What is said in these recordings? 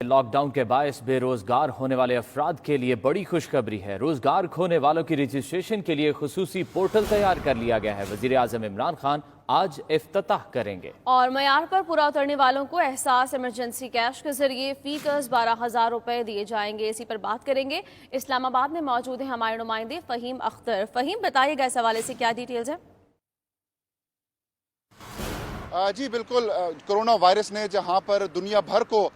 Lock down کے باعث بے روزگار ہونے والے افراد کے لیے بڑی خوشخبری ہے۔ روزگار کھونے والوں کی رجسٹریشن کے لیے خصوصی پورٹل تیار کر لیا گیا ہے۔ وزیر اعظم عمران خان آج افتتاح کریں گے۔ اور معیار پر پورا اترنے والوں کو احساس ایمرجنسی کیش کے ذریعے فی کس 12,000 روپے دیے جائیں گے۔ اسی پر بات کریں گے۔ اسلام آباد میں موجود ہیں ہمارے نمائندے فہیم اختر۔ فہیم، بتائیے گا اس حوالے سے کیا ڈیٹیلز ہیں؟ جی بالکل، کرونا وائرس نے جہاں پر دنیا بھر کو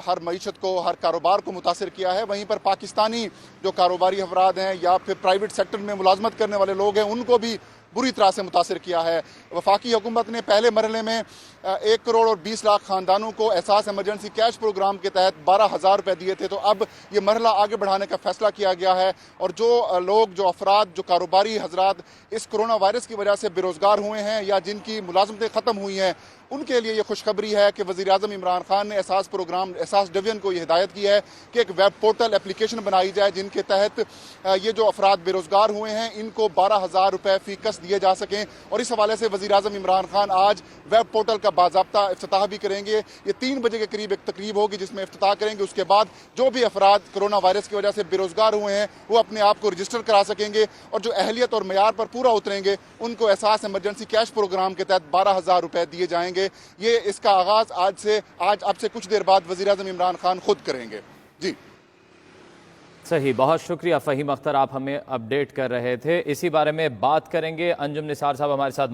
ہر معیشت کو، ہر کاروبار کو متاثر کیا ہے، وہیں پر پاکستانی جو کاروباری افراد ہیں یا پھر پرائیویٹ سیکٹر میں ملازمت کرنے والے لوگ ہیں، ان کو بھی بری طرح سے متاثر کیا ہے۔ وفاقی حکومت نے پہلے مرحلے میں 1 کروڑ اور 20 لاکھ خاندانوں کو احساس ایمرجنسی کیش پروگرام کے تحت 12,000 روپے دیے تھے، تو اب یہ مرحلہ آگے بڑھانے کا فیصلہ کیا گیا ہے، اور جو افراد، جو کاروباری حضرات اس کرونا وائرس کی وجہ سے بے روزگار ہوئے ہیں یا جن کی ملازمتیں ختم ہوئی ہیں، ان کے لیے یہ خوشخبری ہے کہ وزیر اعظم عمران خان نے احساس ڈویژن کو یہ ہدایت کی ہے کہ ایک ویب پورٹل اپلیکیشن بنائی جائے جن کے تحت یہ جو افراد بے روزگار ہوئے ہیں ان کو 12,000 روپے فی کس دیے جا سکیں۔ اور اس حوالے سے وزیر اعظم عمران خان آج ویب پورٹل کا باضابطہ افتتاح بھی کریں گے۔ یہ 3 بجے کے قریب ایک تقریب ہوگی جس میں افتتاح کریں گے۔ اس کے بعد جو بھی افراد کرونا وائرس کی وجہ سے بے روزگار ہوئے ہیں وہ اپنے آپ کو رجسٹر کرا سکیں گے، اور جو اہلیت اور معیار پر پورا اتریں گے ان کو احساس ایمرجنسی کیش پروگرام کے تحت 12,000 روپے دیے جائیں گے۔ یہ اس کا آغاز اب سے کچھ دیر بعد وزیر اعظم عمران خان خود کریں گے۔ جی صحیح، بہت شکریہ فہیم اختر، آپ ہمیں اپڈیٹ کر رہے تھے۔ اسی بارے میں بات کریں گے۔ انجم نثار صاحب ہمارے ساتھ